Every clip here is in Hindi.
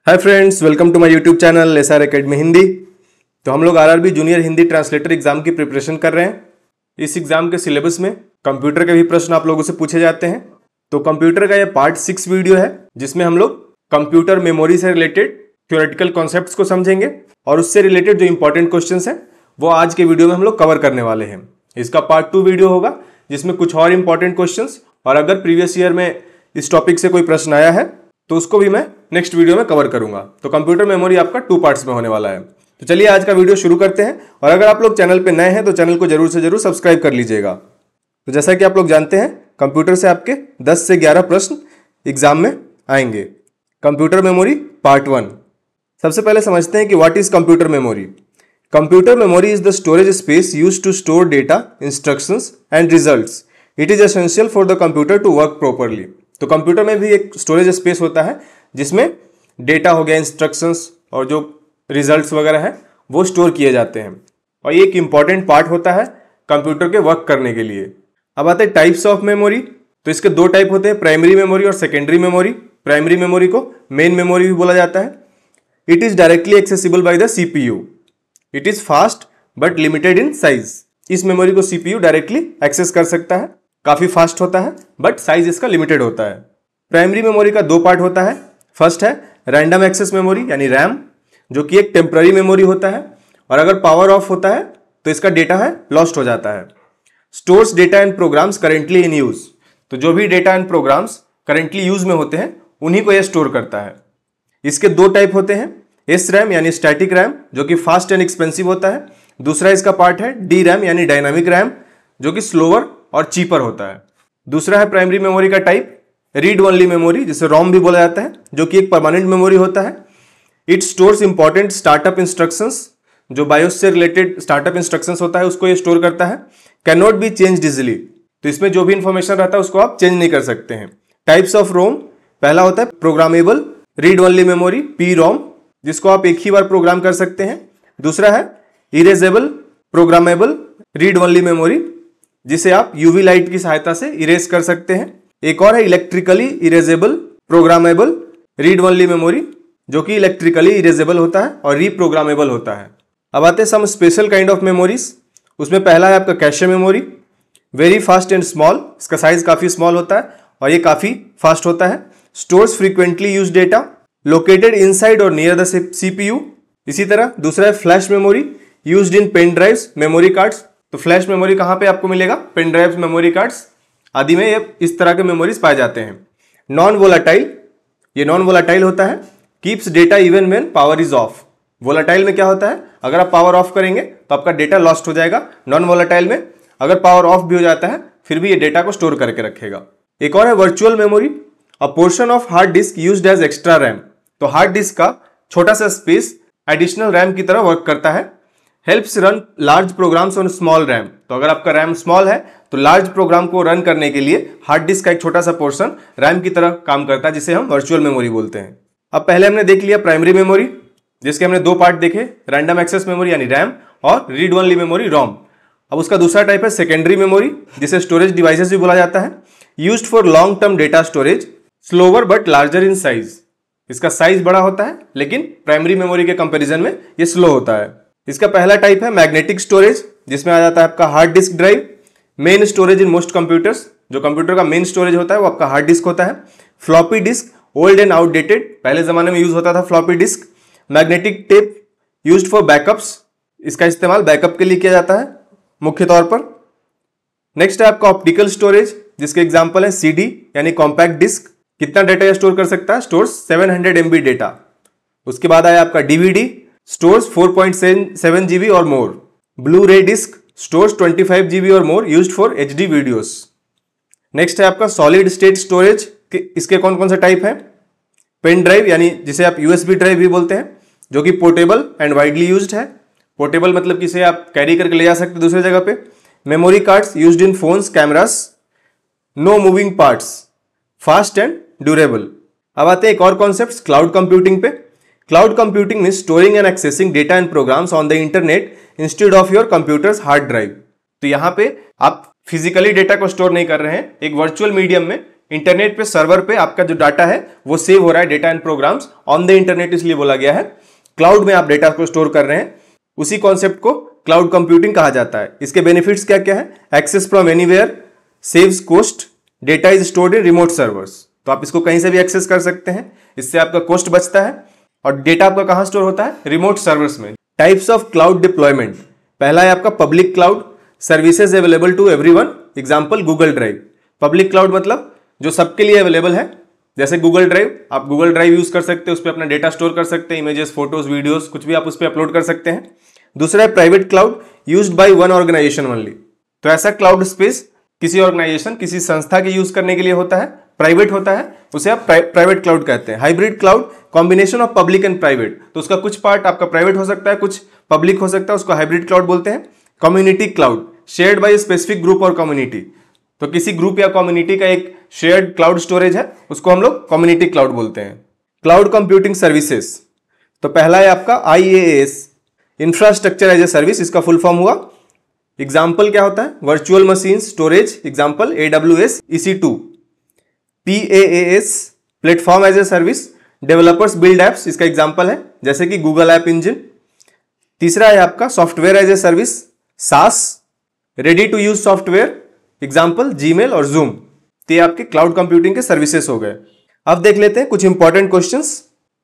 Hi friends, welcome to my YouTube channel SR academy Hindi. तो हम लोग RRB junior Hindi translator exam की प्रिपरेशन कर रहे हैं। इस एग्जाम के सिलेबस में कंप्यूटर के भी प्रश्न आप लोगों से पूछे जाते हैं। तो कंप्यूटर का ये पार्ट 6 वीडियो है जिसमें हम लोग कंप्यूटर मेमोरी से रिलेटेड थ्योरेटिकल कॉन्सेप्ट्स को समझेंगे और उससे रिलेटेड जो इंपॉर्टेंट क्वेश्चंस हैं वो आज के वीडियो में हम लोग कवर करने वाले हैं। इसका पार्ट 2 वीडियो होगा जिसमें कुछ और इंपॉर्टेंट क्वेश्चंस, और अगर प्रीवियस ईयर में इस टॉपिक से कोई प्रश्न आया है तो उसको भी मैं नेक्स्ट वीडियो में कवर करूंगा। तो कंप्यूटर मेमोरी आपका 2 पार्ट्स में होने वाला है। तो चलिए आज का वीडियो शुरू करते हैं। और अगर आप लोग चैनल पे नए हैं तो चैनल को जरूर से जरूर सब्सक्राइब कर लीजिएगा। तो जैसा कि आप लोग जानते हैं, कंप्यूटर से आपके 10 से 11 प्रश्न एग्जाम में आएंगे। Computer memory part 1। सबसे पहले समझते हैं कि what is computer memory. Computer memory is the storage space used to store data, instructions and results. It is essential for the computer to work properly. तो कंप्यूटर में भी एक स्टोरेज स्पेस होता है जिसमें डेटा हो गया, इंस्ट्रक्शंस और जो रिजल्ट्स वगैरह है वो स्टोर किए जाते हैं, और ये एक इंपॉर्टेंट पार्ट होता है कंप्यूटर के वर्क करने के लिए। अब आते हैं टाइप्स ऑफ मेमोरी। तो इसके 2 टाइप होते हैं, प्राइमरी मेमोरी और सेकेंडरी मेमोरी। प्राइमरी मेमोरी को मेन मेमोरी भी बोला जाता है। It is directly accessible by the CPU. It is fast but limited in size. इस मेमोरी को सीपीयू डायरेक्टली एक्सेस कर सकता है, काफी फास्ट होता है बट साइज इसका लिमिटेड होता है। प्राइमरी मेमोरी का 2 पार्ट होता है। फर्स्ट है रैंडम एक्सेस मेमोरी यानी रैम, जो कि एक टेम्पररी मेमोरी होता है, और अगर पावर ऑफ होता है तो इसका डेटा है लॉस्ट हो जाता है। Stores data and programs currently in use. तो जो भी data and programs currently use में होते हैं उन्हीं को यह स्टोर करता है। इसके 2 टाइप होते हैं, एस रैम यानी स्टैटिक रैम, जो कि फास्ट एंड एक्सपेंसिव होता है। दूसरा इसका पार्ट है डी रैम यानी डायनामिक रैम, जो कि स्लोअर और चीपर होता है। दूसरा है प्राइमरी मेमोरी का टाइप रीड ओनली मेमोरी, जिसे रोम भी बोला जाता है, जो कि एक परमानेंट मेमोरी होता है। It stores important startup instructions. जो बायोस से रिलेटेड स्टार्टअप इंस्ट्रक्शंस होता है उसको ये स्टोर करता है। Can not be changed easily. तो इसमें जो भी इंफॉर्मेशन रहता है उसको आप चेंज नहीं कर सकते हैं। टाइप्स ऑफ रोम, पहला होता है programmable read only memory P ROM, जिसको आप एक ही बार प्रोग्राम कर सकते हैं। दूसरा है erasable programmable read only memory, जिसे आप यूवी लाइट की सहायता से इरेज कर सकते हैं। एक और है electrically erasable programmable read only memory, जो कि इलेक्ट्रिकली इरेजेबल होता है और रीप्रोग्रामेबल होता है। अब आते हैं some special kind of memories. उसमें पहला है आपका cache memory, very fast and small. इसका साइज काफी स्मॉल होता है और ये काफी फास्ट होता है। Stores frequently use data, located inside और नियर द सीपीयू। इसी तरह दूसरा है flash memory, used in pen drives, memory cards. तो फ्लैश मेमोरी कहां पे आपको मिलेगा? पेन ड्राइव्स, मेमोरी कार्ड्स आदि में ये इस तरह के मेमोरीज पाए जाते हैं। नॉन वोलाटाइल, ये नॉन वोलाटाइल होता है। Keeps data even when power is of. Volatile में क्या होता है, अगर आप पावर ऑफ करेंगे तो आपका डेटा लॉस्ट हो जाएगा। नॉन वोलाटाइल में अगर पावर ऑफ भी हो जाता है फिर भी ये डेटा को स्टोर करके रखेगा। एक और है virtual memory, a portion of hard disk used as extra RAM. तो हार्ड डिस्क का छोटा सा स्पेस एडिशनल रैम की तरह वर्क करता है। Helps run large programs on small RAM. तो अगर आपका रैम स्मॉल है तो लार्ज प्रोग्राम को रन करने के लिए हार्ड डिस्क का एक छोटा सा पोर्शन रैम की तरह काम करता है, जिसे हम वर्चुअल मेमोरी बोलते हैं। अब पहले हमने देख लिया प्राइमरी मेमोरी, जिसके हमने 2 पार्ट देखे, रैंडम एक्सेस मेमोरी यानी रैम और रीड ओनली मेमोरी रोम। अब उसका दूसरा टाइप है सेकेंडरी मेमोरी, जिसे स्टोरेज डिवाइसेस भी बोला जाता है। Used for long term data storage, slower but larger in size. इसका साइज बड़ा होता है लेकिन प्राइमरी मेमोरी के कंपैरिजन में ये स्लो होता है। इसका पहला टाइप है मैग्नेटिक स्टोरेज, जिसमें आ जाता है आपका hard disk drive. Main storage in most computers, जो कंप्यूटर का मेन स्टोरेज होता है वो आपका हार्ड डिस्क होता है। Floppy disc, old and outdated, पहले जमाने में यूज होता था floppy disk. Magnetic tape, used for backups. इसका इस्तेमाल बैकअप के लिए किया जाता है मुख्य तौर पर। नेक्स्ट है आपका ऑप्टिकल स्टोरेज, जिसके एग्जांपल है सीडी यानी कॉम्पैक्ट डिस्क। कितना डेटा स्टोर कर सकता है? Stores 700 MB data. उसके बाद आया आपका DVD, stores 4.7 GB or more. Blue ray disc, stores 25 GB or more, used for HD videos. Next है आपका सॉलिड स्टेट स्टोरेज। इसके कौन कौन से टाइप है? पेन ड्राइव यानी जिसे आप यूएसबी ड्राइव भी बोलते हैं, जो कि पोर्टेबल एंड वाइडली यूज्ड है। पोर्टेबल मतलब कि इसे आप कैरी करके ले जा सकते हैं दूसरी जगह पे। Memory cards used in phones, cameras. No moving parts, fast and durable. अब आते हैं एक और कॉन्सेप्ट, क्लाउड कंप्यूटिंग पे। Cloud computing means storing and accessing data and programs on the internet instead of your computer's hard drive. तो यहाँ पे आप फिजिकली डेटा को स्टोर नहीं कर रहे हैं, एक वर्चुअल मीडियम में इंटरनेट पे सर्वर पे आपका जो डाटा है वो सेव हो रहा है, data and programs on the internet इसलिए बोला गया है। क्लाउड में आप डेटा को स्टोर कर रहे हैं, उसी कॉन्सेप्ट को क्लाउड कंप्यूटिंग कहा जाता है। इसके बेनिफिट्स क्या क्या है? Access from anywhere, saves cost, data is stored in remote servers, तो आप इसको कहीं से भी एक्सेस कर सकते हैं, इससे आपका कॉस्ट बचता है। और डेटा आपका कहां स्टोर होता है? रिमोट सर्वर्स में। टाइप्स ऑफ क्लाउड डिप्लॉयमेंट, पहला है आपका public cloud, services available to everyone, example Google drive. Public cloud मतलब जो सबके लिए अवेलेबल है, जैसे गूगल ड्राइव, आप गूगल ड्राइव यूज कर सकते हैं, उस पर अपना डेटा स्टोर कर सकते हैं, इमेजेस, फोटोज, वीडियोस, कुछ भी आप उस पर अपलोड कर सकते हैं। दूसरा है private cloud, used by one organisation only, तो ऐसा क्लाउड स्पेस किसी ऑर्गेनाइजेशन, किसी संस्था के यूज करने के लिए होता है, प्राइवेट होता है, उसे आप प्राइवेट क्लाउड कहते हैं। Hybrid cloud, combination of public and private, तो उसका कुछ पार्ट आपका प्राइवेट हो सकता है, कुछ पब्लिक हो सकता है, उसको हाइब्रिड क्लाउड बोलते हैं। Community cloud, shared by specific group और कम्युनिटी, तो किसी ग्रुप या कम्युनिटी का एक शेयर्ड क्लाउड स्टोरेज है, उसको हम लोग कम्युनिटी क्लाउड बोलते हैं। क्लाउड कंप्यूटिंग सर्विसेज, तो पहला है आपका IaaS, infrastructure as a service, इसका फुल फॉर्म हुआ। एग्जाम्पल क्या होता है? Virtual machine storage, example AWS EC2। PaaS, platform as a service, developers build apps, इसका एग्जाम्पल है, जैसे कि गूगल ऐप इंजन। तीसरा है आपका software as a service, SaaS, ready to use software, example Gmail और जूम। तो ये आपके क्लाउड कंप्यूटिंग के सर्विसेज हो गए। अब देख लेते हैं कुछ इंपॉर्टेंट क्वेश्चंस।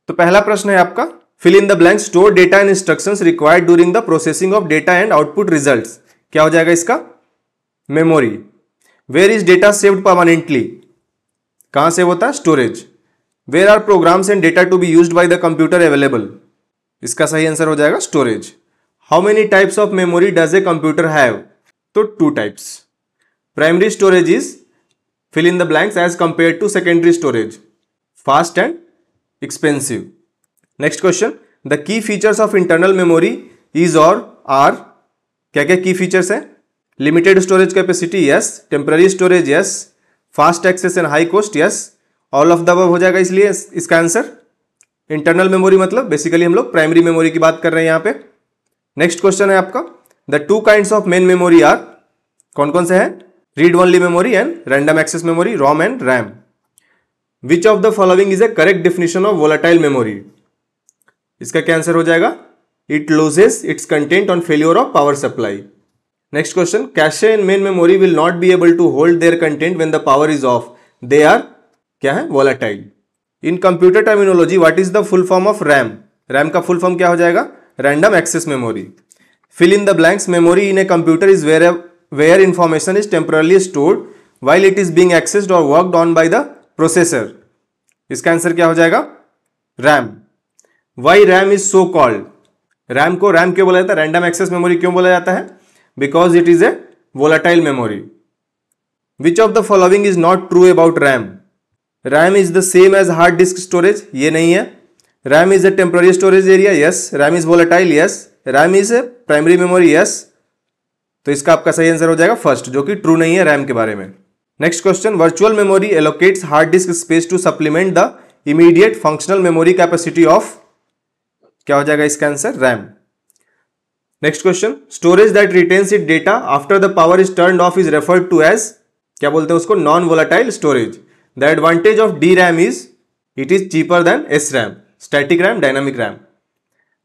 तो पहला प्रश्न है आपका, fill in the blank, store data and instructions required during the processing of data and output results. क्या हो जाएगा इसका? Memory. Where is data saved permanently, कहां सेव होता है? Storage. Where are programs and data to be used by the computer available, इसका सही आंसर हो जाएगा storage. How many types of memory does a computer have? तो 2 types. Primary storage is fill in the blanks as compared to secondary storage, fast and expensive. Next question, the key features of internal memory is or are, क्या क्या की फीचर्स है? Limited storage capacity, yes. Temporary storage, yes. Fast access and high cost, yes. All of the above हो जाएगा इसलिए इसका आंसर। इंटरनल मेमोरी मतलब बेसिकली हम लोग प्राइमरी मेमोरी की बात कर रहे हैं यहाँ पे। नेक्स्ट क्वेश्चन है आपका, the 2 kinds of main memory are, कौन कौन से हैं? Read only memory and random access memory, ROM and RAM. Which of the following is a correct definition of volatile memory? इसका क्या आंसर हो जाएगा? It loses its content on failure of power supply. Next question, cache and main memory will not be able to hold their content when the power is off, they are क्या है? Volatile. In computer terminology what is the full form of RAM? RAM का फुल फॉर्म क्या हो जाएगा? Random access memory. Fill in the blanks, memory in a computer is where information is temporarily stored while it is being accessed or worked on by the processor. इसका आंसर क्या हो जाएगा? RAM. Why RAM is so called? RAM को RAM क्यों बोला जाता है? रैंडम एक्सेस मेमोरी क्यों बोला जाता है? Because it is a volatile memory. Which of the following is not true about RAM? RAM is the same as hard disk storage. ये नहीं है। RAM is a temporary storage area. Yes. RAM is volatile. Yes. RAM is a primary memory. Yes. तो इसका आपका सही आंसर हो जाएगा फर्स्ट, जो कि ट्रू नहीं है रैम के बारे में। Next question, virtual memory allocates hard disk space to supplement the immediate functional memory capacity of, क्या हो जाएगा इसका answer? RAM. Next question, storage that retains it data after the power is turned off is referred to as, क्या बोलते हैं उसको? Non volatile storage. The advantage of DRAM is it is cheaper than SRAM, static RAM, dynamic RAM.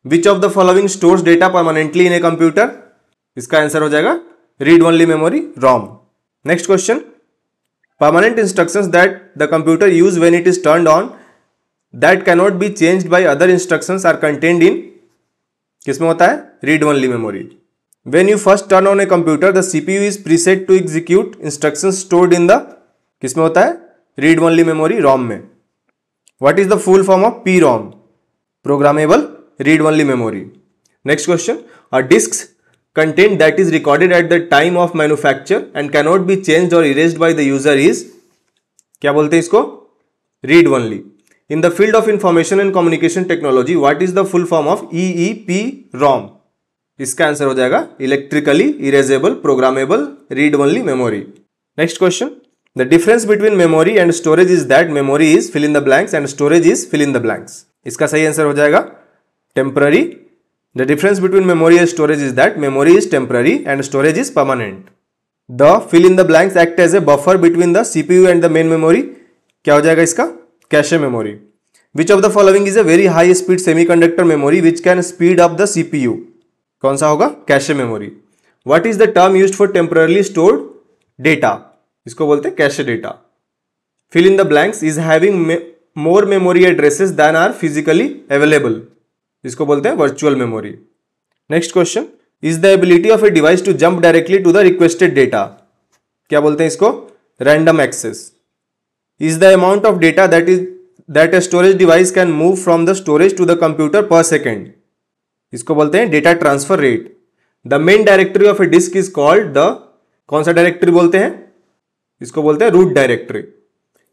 Which of the following stores data permanently in a computer? इसका आंसर हो जाएगा read only memory, ROM. Next question, permanent instructions that the computer use when it is turned on that can not be changed by other instructions are contained in, किसमें होता है? Read only memory. When you first turn on a computer the CPU is preset to execute instructions stored in the, किसमें होता है? रीड ओनली मेमोरी, रोम में। What is the full form of PROM? Programmable read only memory. Next question, a disk content that is recorded at the time of manufacture and cannot be changed or erased by the user is, क्या बोलते हैं इसको? read only. In the field of information and communication technology what is the full form of EEPROM? इसका आंसर हो जाएगा electrically erasable programmable read only memory. Next question, the difference between memory and storage is that memory is fill in the blanks and storage is fill in the blanks. इसका सही आंसर हो जाएगा temporary. The difference between memory and storage is that memory is temporary and storage is permanent. The fill in the blanks act as a buffer between the CPU and the main memory. क्या हो जाएगा इसका? Cache memory. Which of the following is a very high speed semiconductor memory which can speed up the CPU? कौन सा होगा? Cache memory. What is the term used for temporarily stored data? इसको बोलते हैं cache data. Fill in the blanks is having more memory addresses than are physically available. इसको बोलते हैं virtual memory. Next question, is the ability of a device to jump directly to the requested data? क्या बोलते हैं इसको? Random access. Is the amount of data that a storage device can move from the storage to the computer per second? इसको बोलते हैं data transfer rate. The main directory of a disk is called the, कौन सा डायरेक्टरी बोलते हैं? इसको बोलते हैं root directory.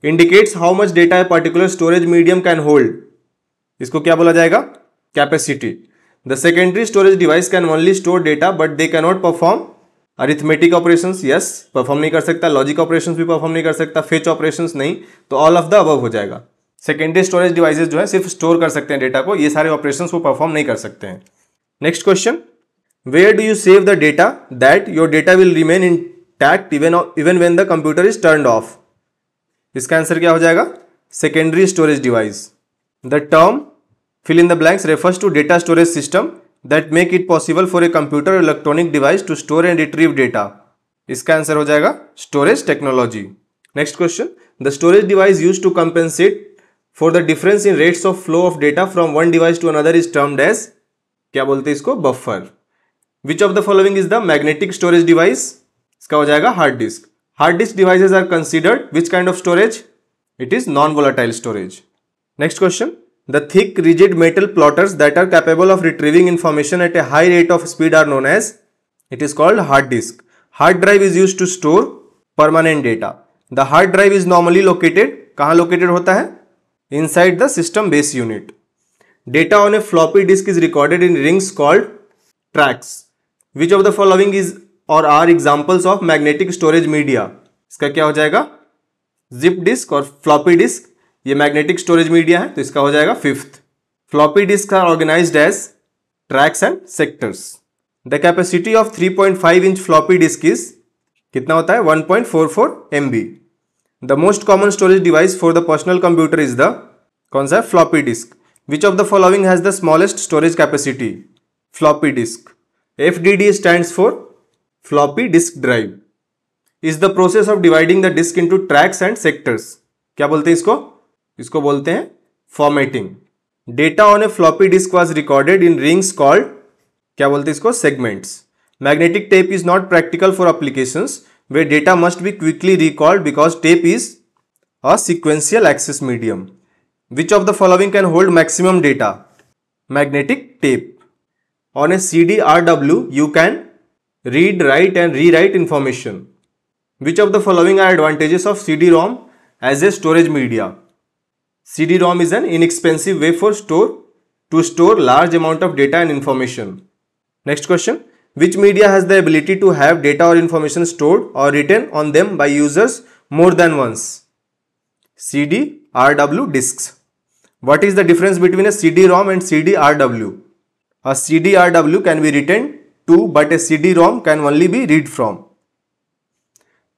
Indicates how much data a particular storage medium can hold? इसको क्या बोला जाएगा? Capacity. The secondary storage device can only store data but they can not perform arithmetic operations. Yes, perform नहीं कर सकता। लॉजिक ऑपरेशंस भी परफॉर्म नहीं कर सकता। फेच ऑपरेशंस नहीं। तो ऑल ऑफ द अबव हो जाएगा। सेकेंडरी स्टोरेज डिवाइसेस जो है सिर्फ स्टोर कर सकते हैं डेटा को, ये सारे ऑपरेशंस वो परफॉर्म नहीं कर सकते हैं। Next question, where do you save the data that your data will remain intact even when the computer is turned off? इसका आंसर क्या हो जाएगा? Secondary storage device. The term fill in the blanks refers to data storage system that make it possible for a computer or electronic device to store and retrieve data. इसका आंसर हो जाएगा storage technology. Next question, the storage device used to compensate for the difference in rates of flow of data from one device to another is termed as? क्या बोलते हैं इसको? Buffer. Which of the following is the magnetic storage device? इसका हो जाएगा hard disk. Hard disk devices are considered which kind of storage? It is non volatile storage. Next question, the thick rigid metal plotters that are capable of retrieving information at a high rate of speed are known as? It is called hard disk. Hard drive is used to store permanent data. The hard drive is normally located, कहाँ located होता है? Inside the system base unit. Data on a floppy disk is recorded in rings called tracks. Which of the following is or are examples of magnetic storage media? इसका क्या हो जाएगा? Zip disk और floppy disk, ये मैग्नेटिक स्टोरेज मीडिया है, तो इसका हो जाएगा fifth. Floppy disk are organized as tracks and sectors. The capacity of 3.5 inch floppy disk is कितना होता है? 1.44 MB। The most common storage device for the personal computer is the, कौन सा है? Floppy disk. Which of the following has the smallest storage capacity? Floppy disk. FDD stands for floppy disk drive. Is the process of dividing the disk into tracks and sectors? क्या बोलते हैं इसको? इसको बोलते हैं formatting. Data on a floppy disk was recorded in rings called? क्या बोलते हैं इसको? Segments. Magnetic tape is not practical for applications where data must be quickly recalled because tape is a sequential access medium. Which of the following can hold maximum data? Magnetic tape. On a CD-RW you can read, write and rewrite information. Which of the following are advantages of CD-ROM as a storage media? CD-ROM is an inexpensive way to store large amount of data and information. Next question, which media has the ability to have data or information stored or written on them by users more than once? CD-RW disks. What is the difference between a CD-ROM and CD-RW? A CD-RW can be written to, but a CD-ROM can only be read from.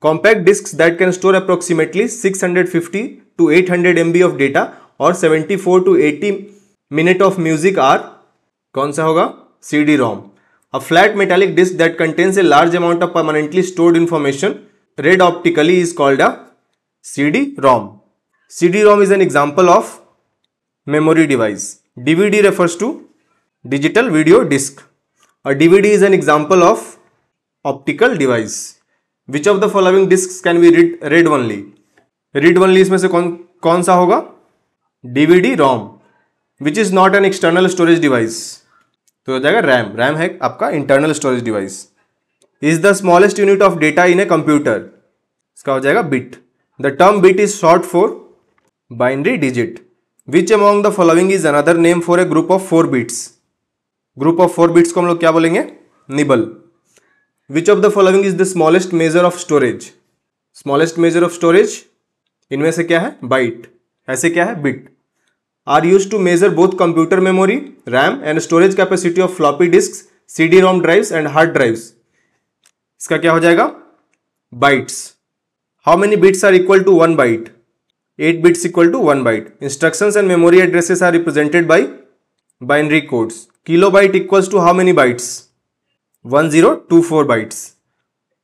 Compact disks that can store approximately 650 to 800 MB of data or 74 to 80 minutes of music are? कौन सा होगा? CD-ROM. A flat metallic disk that contains a large amount of permanently stored information read optically is called a CD-ROM. CD-ROM is an example of memory device. DVD refers to digital video disc. A DVD is an example of optical device. Which of the following discs can be read only? Read only इसमें से कौन सा होगा? DVD-ROM. Which is not an external storage device. तो हो जाएगा RAM. RAM है आपका internal storage device. Is the smallest unit of data in a computer? इसका हो जाएगा bit. The term bit is short for binary digit. Which among the following is another name for a group of 4 bits? Group of 4 bits को हम लोग क्या बोलेंगे? Nibble. Which of the following is the smallest measure of storage? Smallest measure of storage इनमें से क्या है? Byte. ऐसे क्या है? Bit. Are used to measure both computer memory, RAM and storage capacity of floppy disks, CD-ROM drives and hard drives. इसका क्या हो जाएगा? Bytes. How many bits are equal to 1 byte? 8 bits equal to 1 byte. Instructions and memory addresses are represented by binary codes. Kilobyte equals to how many bytes? 1024 bytes.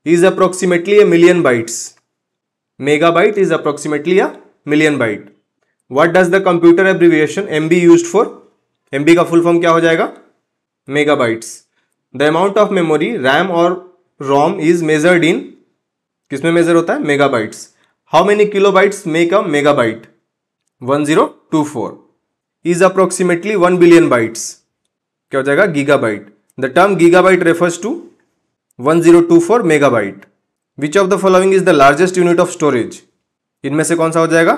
Is approximately a million bytes. Megabyte is approximately a million byte. What does the computer abbreviation MB used for? MB का full form क्या हो जाएगा? Megabytes. The amount of memory RAM और ROM is measured in, किसमें मेजर होता है? Megabytes. How many kilobytes make a megabyte? 1024. Is approximately 1 billion bytes. क्या हो जाएगा? Gigabyte. The term gigabyte refers to 1024 megabyte. Which of the following is the largest unit of storage? इनमें से कौन सा हो जाएगा?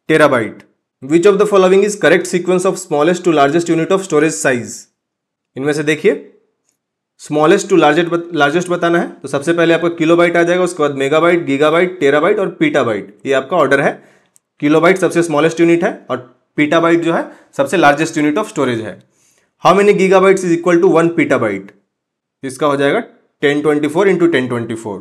Terabyte. Which of the following is correct sequence of smallest to largest unit of storage size? इनमें से देखिए, स्मॉलेस्ट टू लार्जेस्ट बताना है तो सबसे पहले आपका किलोबाइट आ जाएगा, उसके बाद मेगाबाइट, गीगाबाइट, टेराबाइट और पीटाबाइट. ये आपका ऑर्डर है. किलोबाइट सबसे स्मॉलेस्ट यूनिट है और पीटाबाइट जो है सबसे लार्जेस्ट यूनिट ऑफ स्टोरेज है. How many gigabytes is equal to 1 petabyte? इसका हो जाएगा 1024 इंटू 1024.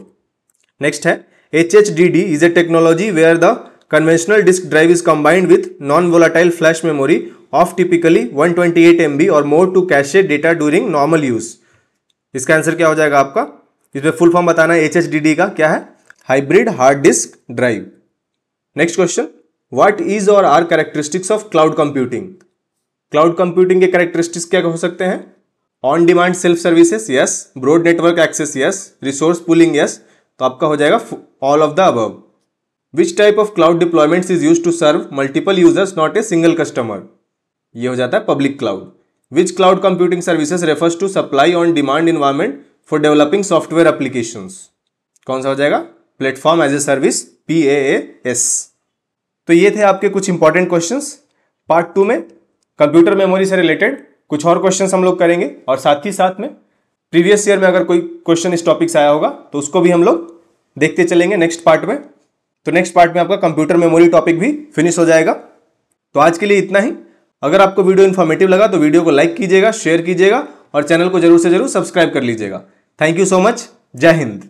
नेक्स्ट है HHDD is a technology where the conventional disk drive is combined with non volatile flash memory of typically 128 MB और more to cache data during normal use. इसका आंसर क्या हो जाएगा आपका? इसमें फुल फॉर्म बताना है HHDD का. क्या है? Hybrid hard disk drive. Next question, what is or are characteristics of cloud computing? Cloud computing के कैरेक्टरिस्टिक्स क्या हो सकते हैं? On demand self services, yes. Broad network access, yes. Resource pooling, yes. तो आपका हो जाएगा all of the above. Which type of cloud deployments is used to serve multiple users not a single customer? ये हो जाता है public cloud. Which cloud computing services refers to supply on demand environment for developing software applications? कौन सा हो जाएगा? Platform as a Service, PaaS. तो ये थे आपके कुछ इंपॉर्टेंट क्वेश्चंस. पार्ट 2 में कंप्यूटर मेमोरी से रिलेटेड कुछ और क्वेश्चंस हम लोग करेंगे और साथ ही साथ में प्रीवियस ईयर में अगर कोई क्वेश्चन इस टॉपिक से आया होगा तो उसको भी हम लोग देखते चलेंगे नेक्स्ट पार्ट में. तो नेक्स्ट पार्ट में आपका कंप्यूटर मेमोरी टॉपिक भी फिनिश हो जाएगा. तो आज के लिए इतना ही. अगर आपको वीडियो इन्फॉर्मेटिव लगा तो वीडियो को लाइक कीजिएगा, शेयर कीजिएगा और चैनल को जरूर से जरूर सब्सक्राइब कर लीजिएगा. Thank you so much. जय हिंद.